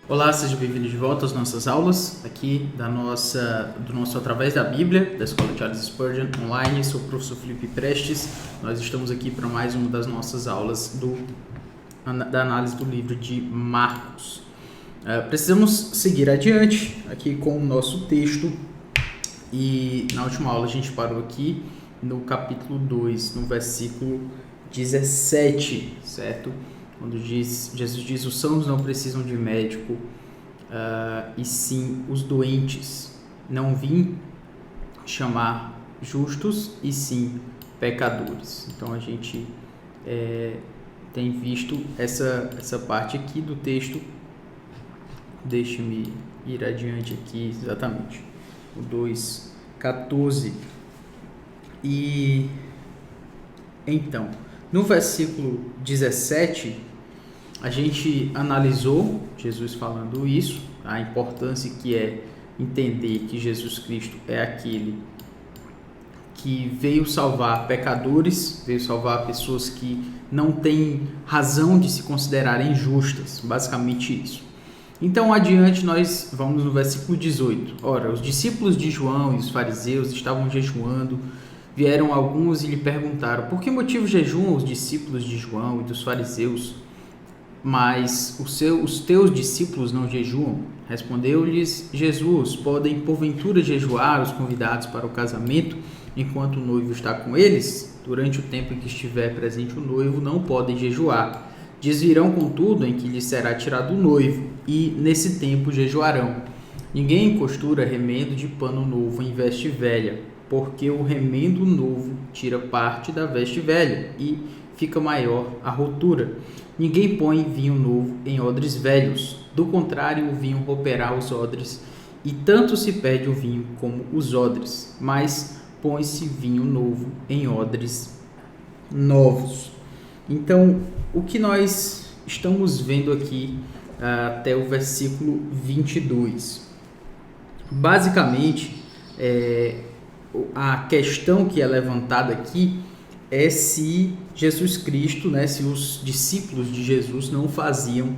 Olá, seja bem-vindo de volta às nossas aulas aqui do nosso Através da Bíblia, da Escola Charles Spurgeon Online. Sou o professor Felipe Prestes. Nós estamos aqui para mais uma das nossas aulas da análise do livro de Marcos. Precisamos seguir adiante aqui com o nosso texto e na última aula a gente parou aqui no capítulo 2, no versículo 17, certo? Quando Jesus diz, os sãos não precisam de médico, e sim os doentes. Não vim chamar justos, e sim pecadores. Então a gente tem visto essa parte aqui do texto. Deixe-me ir adiante aqui, exatamente. O 2:14. E então, no versículo 17, a gente analisou Jesus falando isso, a importância que é entender que Jesus Cristo é aquele que veio salvar pecadores, veio salvar pessoas que não têm razão de se considerarem justas, basicamente isso. Então, adiante, nós vamos no versículo 18. Ora, os discípulos de João e os fariseus estavam jejuando. Vieram alguns e lhe perguntaram, por que motivo jejuam os discípulos de João e dos fariseus, mas os teus discípulos não jejuam? Respondeu-lhes Jesus, podem porventura jejuar os convidados para o casamento, enquanto o noivo está com eles? Durante o tempo em que estiver presente o noivo, não podem jejuar. Dias virão, contudo, em que lhes será tirado o noivo, e nesse tempo jejuarão. Ninguém costura remendo de pano novo em veste velha, porque o remendo novo tira parte da veste velha e fica maior a rotura. Ninguém põe vinho novo em odres velhos, do contrário o vinho romperá os odres, e tanto se perde o vinho como os odres, mas põe-se vinho novo em odres novos. Então, o que nós estamos vendo aqui até o versículo 22? Basicamente, a questão que é levantada aqui é se Jesus Cristo, né, se os discípulos de Jesus não faziam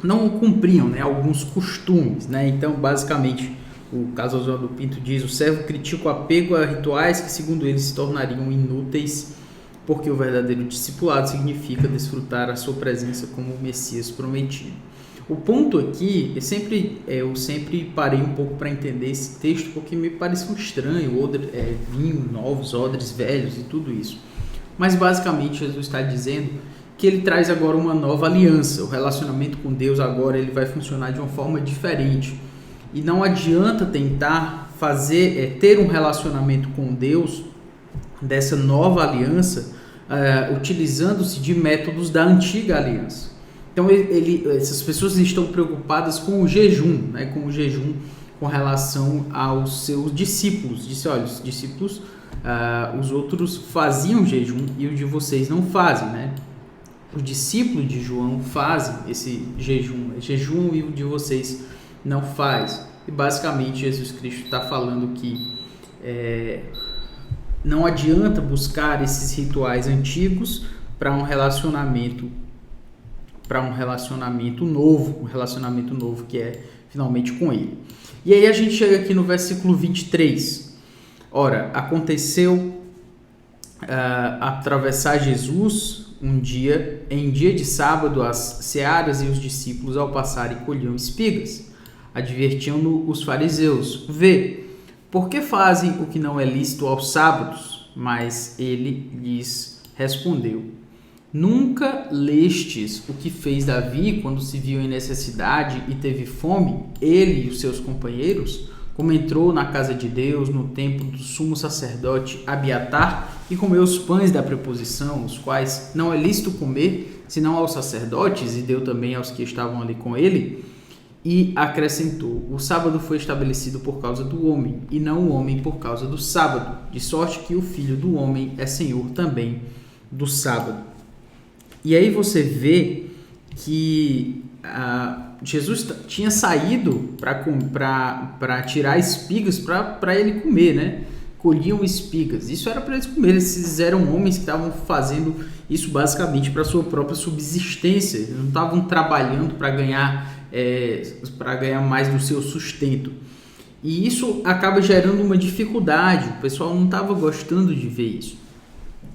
não cumpriam, né, alguns costumes, né? Então, basicamente, o caso Oswaldo Pinto diz, o servo critica o apego a rituais que, segundo ele, se tornariam inúteis, porque o verdadeiro discipulado significa desfrutar a sua presença como o Messias prometido. O ponto aqui, eu sempre parei um pouco para entender esse texto, porque me pareceu estranho, vinho novos, odres velhos e tudo isso. Mas basicamente Jesus está dizendo que ele traz agora uma nova aliança. O relacionamento com Deus agora ele vai funcionar de uma forma diferente. E não adianta tentar ter um relacionamento com Deus dessa nova aliança, utilizando-se de métodos da antiga aliança. Então, essas pessoas estão preocupadas com o jejum, né? Com relação aos seus discípulos. Disse, olha, os discípulos, os outros faziam jejum e o de vocês não fazem, né? Os discípulos de João fazem esse jejum e o de vocês não faz. E basicamente Jesus Cristo está falando que não adianta buscar esses rituais antigos para um relacionamento novo que é finalmente com ele. E aí a gente chega aqui no versículo 23. Ora, aconteceu atravessar Jesus em dia de sábado, as searas, e os discípulos ao passarem colhiam espigas. Advertiam-no os fariseus, vê, por que fazem o que não é lícito aos sábados? Mas ele lhes respondeu, nunca lestes o que fez Davi quando se viu em necessidade e teve fome, ele e os seus companheiros, como entrou na casa de Deus no tempo do sumo sacerdote Abiatar e comeu os pães da preposição, os quais não é lícito comer, senão aos sacerdotes, e deu também aos que estavam ali com ele? E acrescentou, o sábado foi estabelecido por causa do homem, e não o homem por causa do sábado, de sorte que o Filho do Homem é Senhor também do sábado. E aí você vê que Jesus tinha saído para tirar espigas para ele comer, né? colhiam espigas. Isso era para eles comerem. Esses eram homens que estavam fazendo isso basicamente para sua própria subsistência. Eles não estavam trabalhando para ganhar mais do seu sustento. E isso acaba gerando uma dificuldade. O pessoal não estava gostando de ver isso.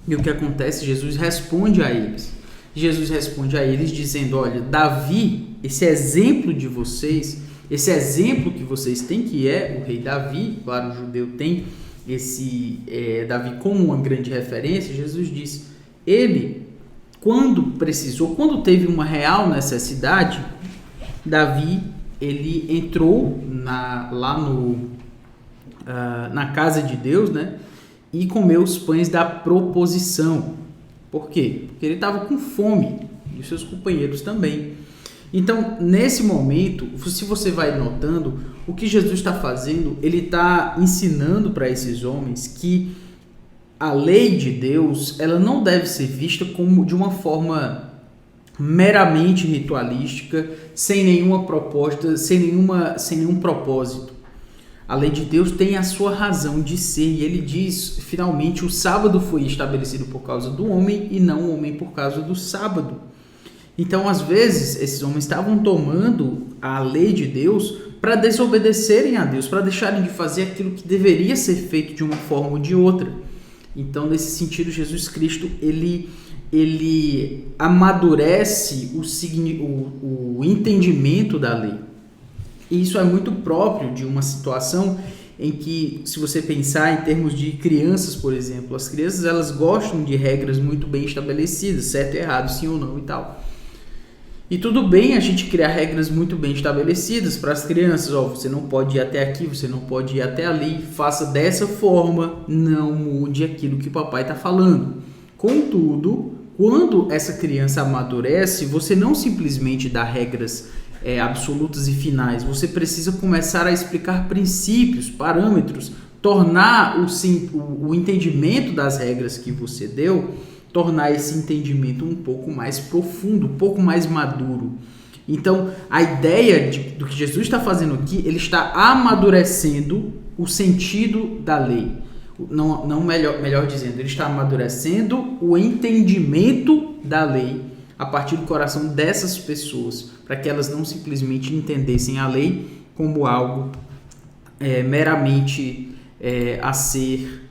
E o que acontece? Jesus responde a eles. Jesus responde a eles dizendo: olha, Davi, esse exemplo de vocês, esse exemplo que vocês têm, que é o rei Davi, claro, o judeu tem esse Davi como uma grande referência. Jesus disse, ele, quando teve uma real necessidade, Davi, ele entrou na casa de Deus, né, e comeu os pães da proposição. Por quê? Porque ele estava com fome, e os seus companheiros também. Então, nesse momento, se você vai notando, o que Jesus está fazendo, ele está ensinando para esses homens que a lei de Deus, ela não deve ser vista como de uma forma meramente ritualística, sem nenhuma proposta, sem nenhum propósito. A lei de Deus tem a sua razão de ser, e ele diz, finalmente, o sábado foi estabelecido por causa do homem e não o homem por causa do sábado. Então, às vezes, esses homens estavam tomando a lei de Deus para desobedecerem a Deus, para deixarem de fazer aquilo que deveria ser feito de uma forma ou de outra. Então, nesse sentido, Jesus Cristo, ele amadurece o entendimento da lei. E isso é muito próprio de uma situação em que, se você pensar em termos de crianças, por exemplo, as crianças, elas gostam de regras muito bem estabelecidas, certo e errado, sim ou não e tal. E tudo bem a gente criar regras muito bem estabelecidas para as crianças. Você não pode ir até aqui, você não pode ir até ali, faça dessa forma, não mude aquilo que o papai está falando. Contudo, quando essa criança amadurece, você não simplesmente dá regras absolutas e finais, você precisa começar a explicar princípios, parâmetros, tornar o entendimento das regras que você deu, tornar esse entendimento um pouco mais profundo, um pouco mais maduro. Então, a ideia do que Jesus está fazendo aqui, ele está amadurecendo o sentido da lei. Melhor dizendo, ele está amadurecendo o entendimento da lei a partir do coração dessas pessoas, para que elas não simplesmente entendessem a lei como algo meramente a ser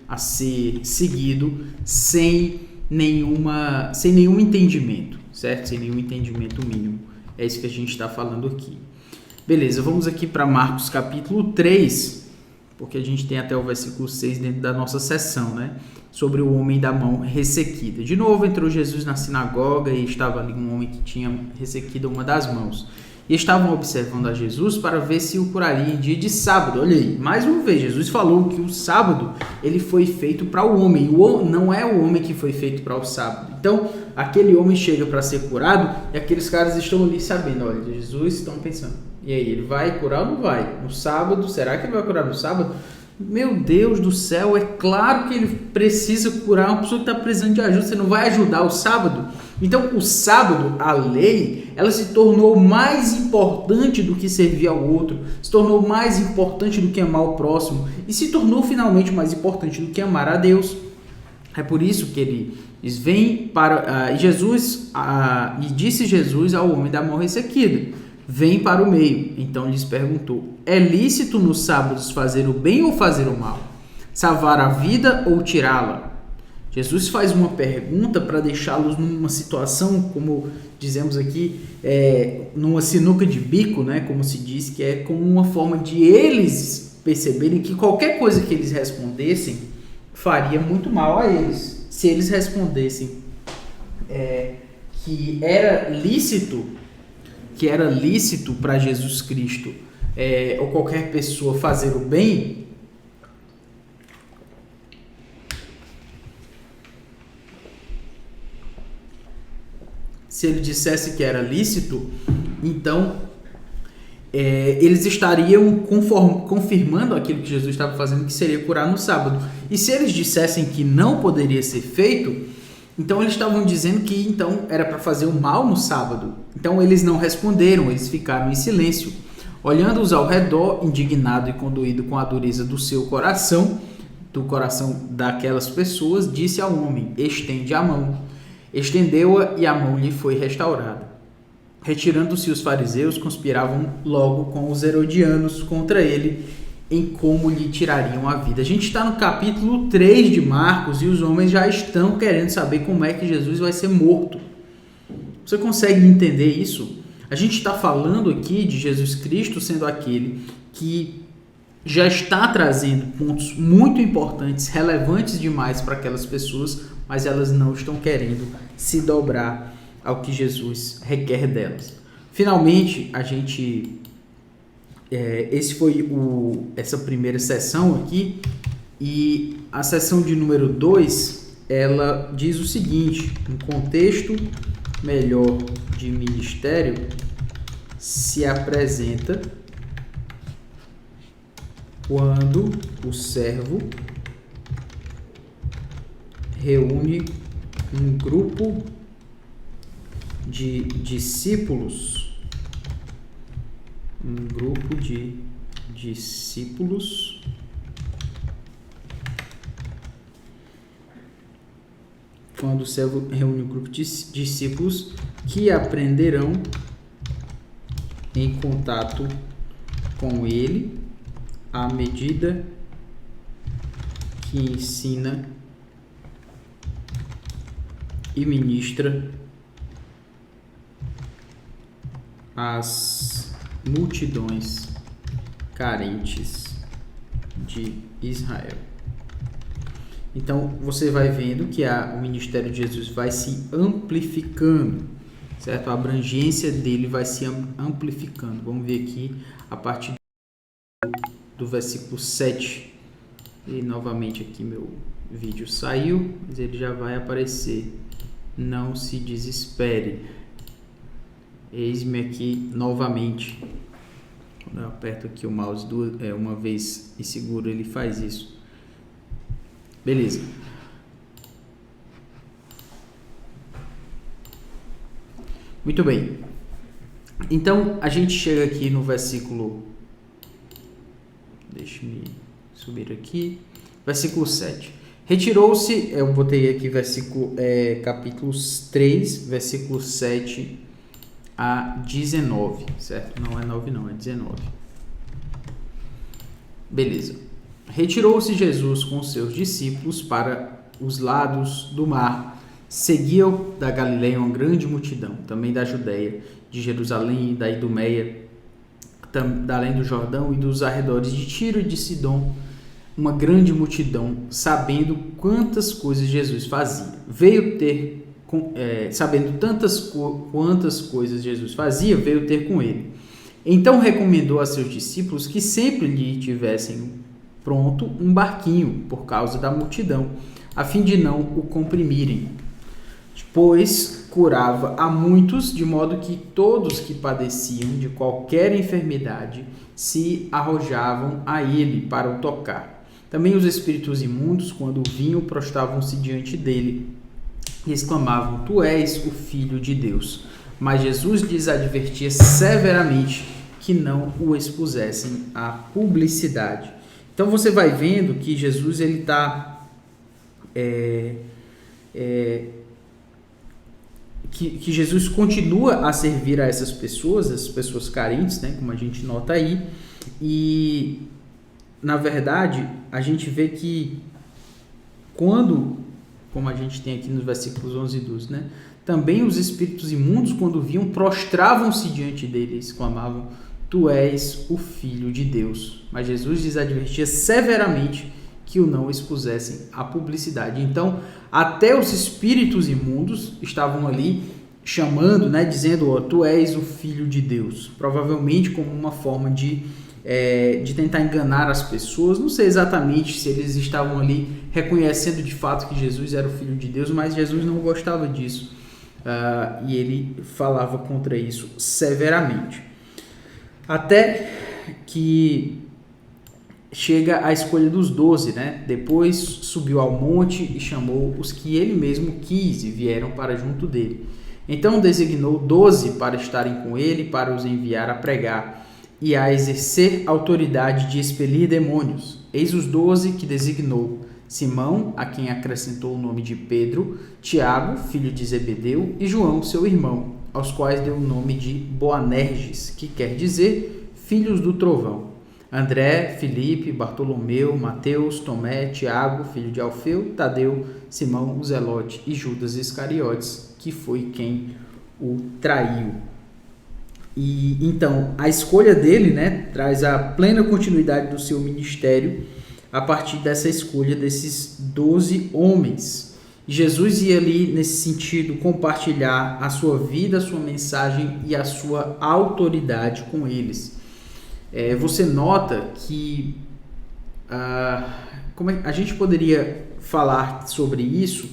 seguido sem nenhum entendimento, certo? Sem nenhum entendimento mínimo. É isso que a gente está falando aqui. Beleza, vamos aqui para Marcos capítulo 3, porque a gente tem até o versículo 6 dentro da nossa sessão, né? Sobre o homem da mão ressequida. De novo entrou Jesus na sinagoga e estava ali um homem que tinha ressequida uma das mãos. E estavam observando a Jesus para ver se o curaria em dia de sábado. Olha aí, mais uma vez, Jesus falou que o sábado ele foi feito para o homem. Não é o homem que foi feito para o sábado. Então, aquele homem chega para ser curado e aqueles caras estão ali sabendo, olha, Jesus, estão pensando, e aí, ele vai curar ou não vai? No sábado, será que ele vai curar no sábado? Meu Deus do céu, é claro que ele precisa curar uma pessoa que está precisando de ajuda. Você não vai ajudar o sábado? Então, o sábado, a lei, ela se tornou mais importante do que servir ao outro, se tornou mais importante do que amar o próximo e se tornou finalmente mais importante do que amar a Deus. É por isso que ele diz, e disse Jesus ao homem da mão ressequida, vem para o meio. Então lhes perguntou, é lícito nos sábados fazer o bem ou fazer o mal? Salvar a vida ou tirá-la? Jesus faz uma pergunta para deixá-los numa situação, como dizemos aqui, numa sinuca de bico, né? Como se diz, que é como uma forma de eles perceberem que qualquer coisa que eles respondessem faria muito mal a eles. Se eles respondessem que era lícito para Jesus Cristo ou qualquer pessoa fazer o bem, se ele dissesse que era lícito, então eles estariam confirmando aquilo que Jesus estava fazendo, que seria curar no sábado. E se eles dissessem que não poderia ser feito, então eles estavam dizendo que então era para fazer o mal no sábado. Então eles não responderam, eles ficaram em silêncio, olhando-os ao redor, indignado e condoído com a dureza do seu coração, do coração daquelas pessoas, disse ao homem: estende a mão. Estendeu-a e a mão lhe foi restaurada. Retirando-se os fariseus, conspiravam logo com os herodianos contra ele, em como lhe tirariam a vida. A gente está no capítulo 3 de Marcos e os homens já estão querendo saber como é que Jesus vai ser morto. Você consegue entender isso? A gente está falando aqui de Jesus Cristo sendo aquele que já está trazendo pontos muito importantes, relevantes demais para aquelas pessoas, mas elas não estão querendo se dobrar ao que Jesus requer delas. Finalmente, esse foi essa primeira sessão aqui, e a sessão de número 2, ela diz o seguinte: um contexto melhor de ministério se apresenta quando o servo reúne um grupo de discípulos, quando o servo reúne um grupo de discípulos que aprenderão em contato com ele à medida que ensina e ministra às multidões carentes de Israel. Então, você vai vendo que o ministério de Jesus vai se amplificando, certo? A abrangência dele vai se amplificando. Vamos ver aqui a partir do versículo 7. E novamente aqui meu vídeo saiu, mas ele já vai aparecer. Não se desespere. Eis-me aqui novamente. Quando eu aperto aqui o mouse uma vez e seguro, ele faz isso. Beleza. Muito bem. Então, a gente chega aqui no versículo... Deixa-me subir aqui. Versículo 7. Retirou-se... Eu botei aqui capítulo 3, versículo 7 a 19, certo? Não é 9 não, é 19. Beleza. Retirou-se Jesus com seus discípulos para os lados do mar. Seguiu da Galileia uma grande multidão, também da Judeia, de Jerusalém, da Idumeia, da além do Jordão e dos arredores de Tiro e de Sidom, uma grande multidão, sabendo quantas coisas Jesus fazia. Sabendo quantas coisas Jesus fazia, veio ter com ele. Então recomendou a seus discípulos que sempre lhe tivessem pronto um barquinho por causa da multidão, a fim de não o comprimirem. Pois curava a muitos, de modo que todos que padeciam de qualquer enfermidade se arrojavam a ele para o tocar. Também os espíritos imundos, quando o vinham, prostravam-se diante dele e exclamavam: Tu és o Filho de Deus. Mas Jesus lhes advertia severamente que não o expusessem à publicidade. Então você vai vendo que Jesus ele está que Jesus continua a servir a essas pessoas, as pessoas carentes, né, como a gente nota aí, e na verdade a gente vê que quando, como a gente tem aqui nos versículos 11 e 12, né, também os espíritos imundos, quando viam, prostravam-se diante dele e exclamavam: Tu és o Filho de Deus. Mas Jesus lhes advertia severamente que o não expusessem à publicidade. Então, até os espíritos imundos estavam ali chamando, né, dizendo: Tu és o Filho de Deus. Provavelmente como uma forma de tentar enganar as pessoas. Não sei exatamente se eles estavam ali reconhecendo de fato que Jesus era o Filho de Deus, mas Jesus não gostava disso. E ele falava contra isso severamente. Até que chega a escolha dos 12, né? Depois subiu ao monte e chamou os que ele mesmo quis e vieram para junto dele. Então designou 12 para estarem com ele, para os enviar a pregar e a exercer autoridade de expelir demônios. Eis os 12 que designou: Simão, a quem acrescentou o nome de Pedro, Tiago, filho de Zebedeu, e João, seu irmão, aos quais deu o nome de Boanerges, que quer dizer filhos do trovão. André, Filipe, Bartolomeu, Mateus, Tomé, Tiago, filho de Alfeu, Tadeu, Simão, o Zelote e Judas Iscariotes, que foi quem o traiu. E então a escolha dele, né, traz a plena continuidade do seu ministério a partir dessa escolha desses 12 homens. Jesus ia ali nesse sentido compartilhar a sua vida, a sua mensagem e a sua autoridade com eles. Você nota que como a gente poderia falar sobre isso,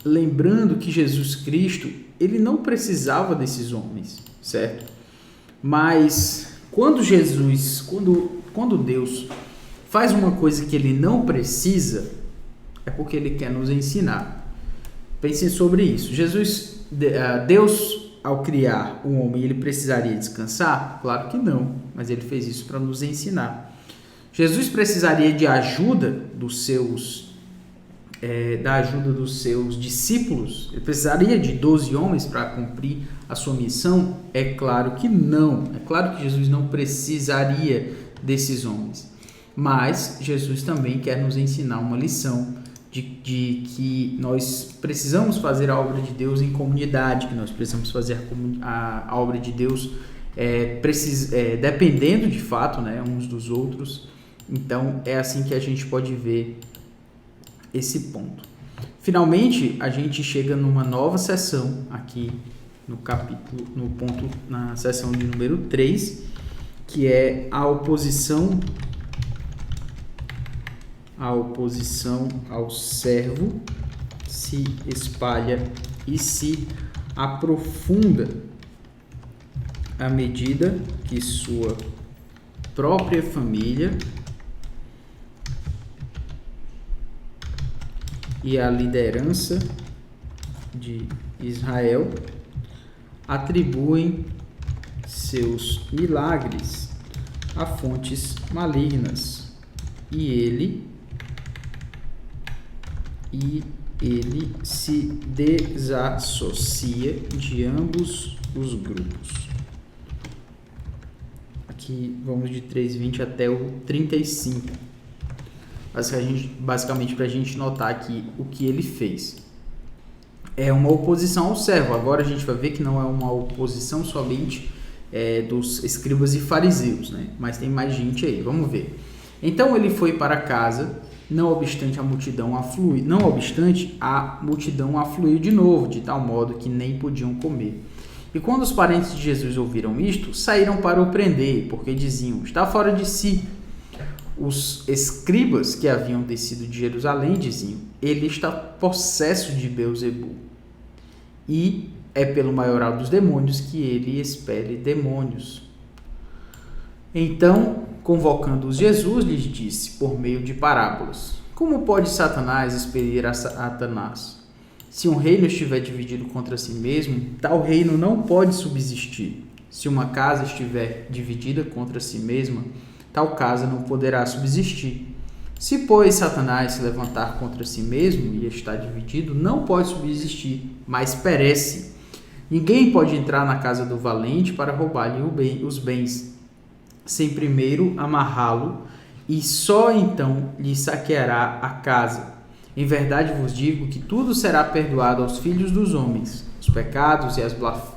lembrando que Jesus Cristo, ele não precisava desses homens, certo? Mas quando Deus faz uma coisa que ele não precisa, é porque ele quer nos ensinar. Pensem sobre isso. Deus, ao criar um homem, ele precisaria descansar? Claro que não, mas ele fez isso para nos ensinar. Jesus precisaria de ajuda dos seus discípulos? Ele precisaria de 12 homens para cumprir a sua missão? É claro que não. É claro que Jesus não precisaria desses homens. Mas Jesus também quer nos ensinar uma lição de que nós precisamos fazer a obra de Deus em comunidade, que nós precisamos fazer a obra de Deus dependendo de fato, né, uns dos outros. Então é assim que a gente pode ver esse ponto. Finalmente, a gente chega numa nova sessão aqui na sessão de número 3, que é a oposição ao servo se espalha e se aprofunda à medida que sua própria família e a liderança de Israel atribuem seus milagres a fontes malignas e ele se desassocia de ambos os grupos. Aqui vamos de 3:20 até o 35. Basicamente para a gente notar aqui o que ele fez. É uma oposição ao servo. Agora a gente vai ver que não é uma oposição somente dos escribas e fariseus, né? Mas tem mais gente aí. Vamos ver. Então ele foi para casa, não obstante a multidão afluiu de novo, de tal modo que nem podiam comer. E quando os parentes de Jesus ouviram isto, saíram para o prender, porque diziam: está fora de si. Os escribas que haviam descido de Jerusalém diziam: ele está possesso de Beelzebul, e é pelo maioral dos demônios que ele expele demônios. Então, convocando-os, Jesus lhes disse, por meio de parábolas: como pode Satanás expelir a Satanás? Se um reino estiver dividido contra si mesmo, tal reino não pode subsistir. Se uma casa estiver dividida contra si mesma, tal casa não poderá subsistir. Se, pois, Satanás se levantar contra si mesmo e está dividido, não pode subsistir, mas perece. Ninguém pode entrar na casa do valente para roubar-lhe os bens, sem primeiro amarrá-lo, e só então lhe saqueará a casa. Em verdade vos digo que tudo será perdoado aos filhos dos homens, os pecados e as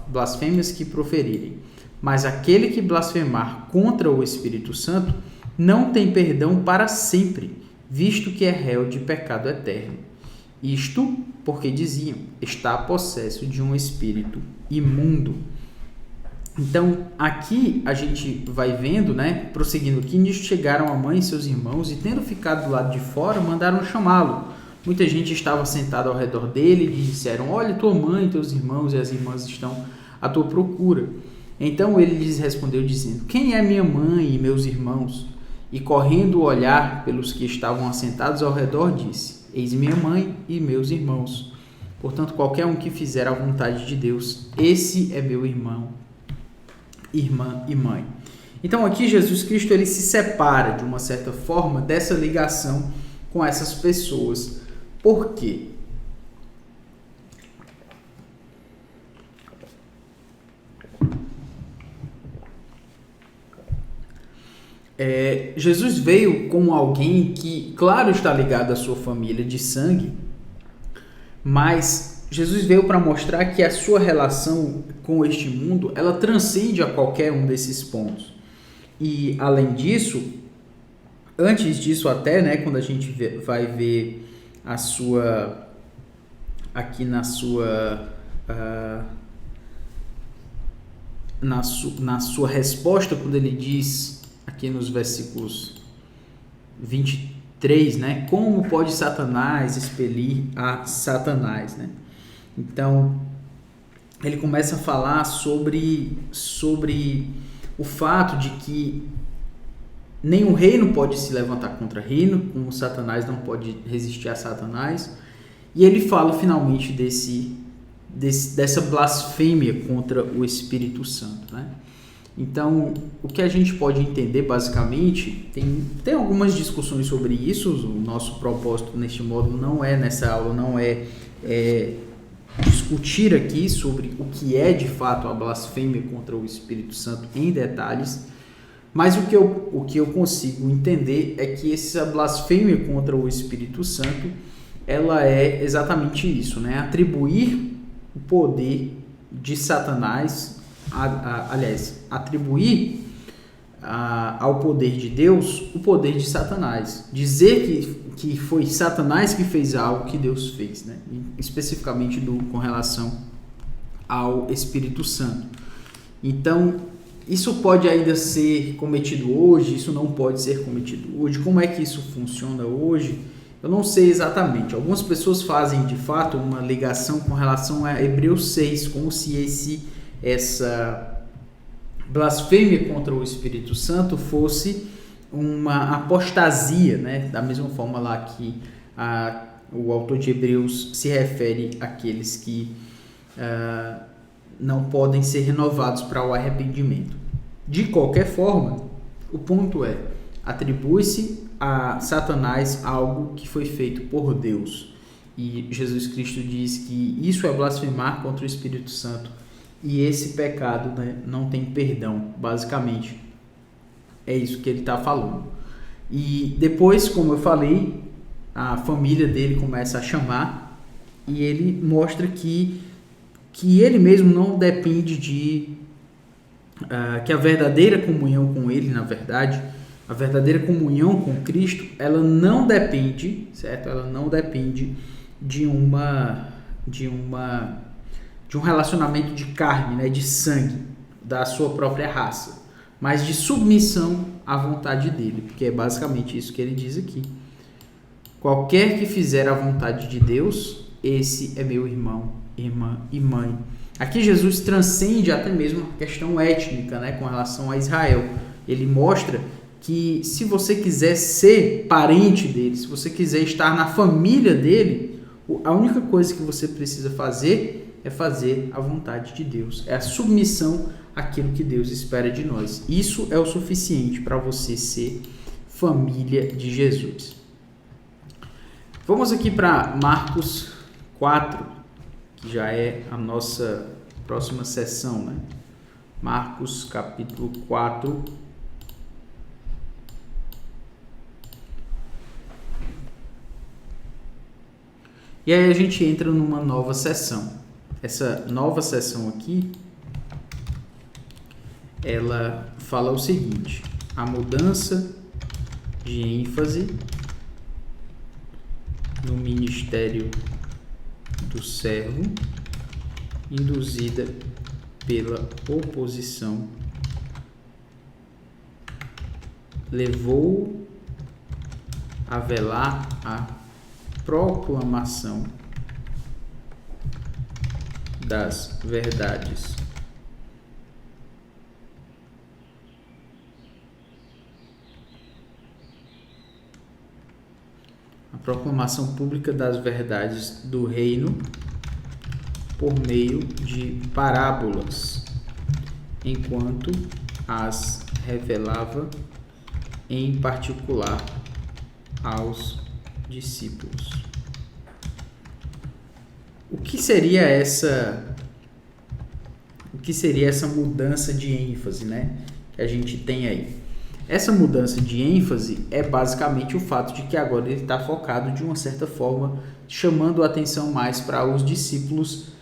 blasfêmias que proferirem. Mas aquele que blasfemar contra o Espírito Santo não tem perdão para sempre, visto que é réu de pecado eterno. Isto porque diziam: está possesso de um espírito imundo. Então, aqui a gente vai vendo, né, prosseguindo aqui, nisto chegaram a mãe e seus irmãos, e tendo ficado do lado de fora, mandaram chamá-lo. Muita gente estava sentada ao redor dele e lhe disseram: olha, tua mãe, teus irmãos e as irmãs estão à tua procura. Então ele lhes respondeu dizendo: quem é minha mãe e meus irmãos? E correndo o olhar pelos que estavam assentados ao redor, disse: eis minha mãe e meus irmãos. Portanto, qualquer um que fizer a vontade de Deus, esse é meu irmão, irmã e mãe. Então aqui Jesus Cristo ele se separa de uma certa forma dessa ligação com essas pessoas. Por quê? Jesus veio como alguém que, claro, está ligado à sua família de sangue, mas Jesus veio para mostrar que a sua relação com este mundo, ela transcende a qualquer um desses pontos. E, além disso, antes disso até, né, quando a gente vai ver a sua, aqui na sua sua resposta, quando ele diz aqui nos versículos 23, né? Como pode Satanás expelir a Satanás, né? Então, ele começa a falar sobre o fato de que nenhum reino pode se levantar contra reino, como Satanás não pode resistir a Satanás. E ele fala finalmente dessa blasfêmia contra o Espírito Santo, né? Então, o que a gente pode entender basicamente, tem algumas discussões sobre isso. O nosso propósito neste módulo não é, nessa aula, não é discutir aqui sobre o que é de fato a blasfêmia contra o Espírito Santo em detalhes, mas o que eu consigo entender é que essa blasfêmia contra o Espírito Santo, ela é exatamente isso, né? Atribuir o poder de Satanás, atribuir ao poder de Deus o poder de Satanás. Dizer que foi Satanás que fez algo que Deus fez, né? Especificamente com relação ao Espírito Santo. Então, isso pode ainda ser cometido hoje, isso não pode ser cometido hoje. Como é que isso funciona hoje? Eu não sei exatamente. Algumas pessoas fazem, de fato, uma ligação com relação a Hebreus 6, como se essa blasfêmia contra o Espírito Santo fosse uma apostasia, né? Da mesma forma lá que o autor de Hebreus se refere àqueles que não podem ser renovados para o arrependimento. De qualquer forma, o ponto é, atribui-se a Satanás algo que foi feito por Deus. E Jesus Cristo diz que isso é blasfemar contra o Espírito Santo. E esse pecado, né, não tem perdão, basicamente. É isso que ele está falando. E depois, como eu falei, a família dele começa a chamar e ele mostra que ele mesmo não depende que a verdadeira comunhão com ele, na verdade, a verdadeira comunhão com Cristo, ela não depende, certo? Ela não depende de um relacionamento de carne, né, de sangue, da sua própria raça, mas de submissão à vontade dele, porque é basicamente isso que ele diz aqui. Qualquer que fizer a vontade de Deus, esse é meu irmão, irmã e mãe. Aqui Jesus transcende até mesmo a questão étnica, né, com relação a Israel. Ele mostra que se você quiser ser parente dele, se você quiser estar na família dele, a única coisa que você precisa fazer é fazer a vontade de Deus, é a submissão àquilo que Deus espera de nós. Isso é o suficiente para você ser família de Jesus. Vamos aqui para Marcos 4, que já é a nossa próxima sessão, né? Marcos capítulo 4. E aí a gente entra numa nova sessão. Essa nova sessão aqui, ela fala o seguinte: a mudança de ênfase no ministério do servo, induzida pela oposição, levou a velar a proclamação das verdades. A proclamação pública das verdades do reino por meio de parábolas, enquanto as revelava em particular aos discípulos. O que seria essa mudança de ênfase, né, que a gente tem aí? Essa mudança de ênfase é basicamente o fato de que agora ele está focado de uma certa forma, chamando a atenção mais para os discípulos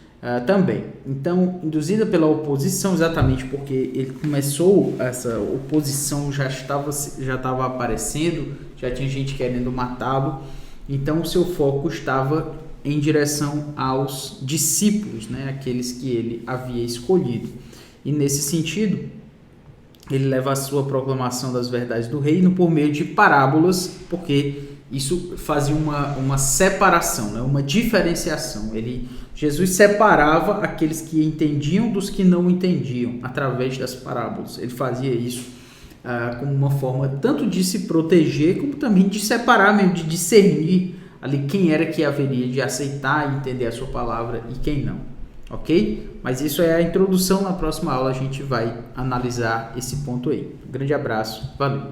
também. Então, induzida pela oposição, exatamente porque ele começou, essa oposição já estava aparecendo, já tinha gente querendo matá-lo, então o seu foco estava em direção aos discípulos, né, aqueles que ele havia escolhido. E nesse sentido, ele leva a sua proclamação das verdades do reino por meio de parábolas, porque isso fazia uma separação, né? Uma diferenciação. Jesus separava aqueles que entendiam dos que não entendiam através das parábolas. Ele fazia isso como uma forma tanto de se proteger, como também de separar mesmo, de discernir ali quem era que haveria de aceitar e entender a sua palavra e quem não. Ok? Mas isso é a introdução. Na próxima aula a gente vai analisar esse ponto aí. Um grande abraço, valeu!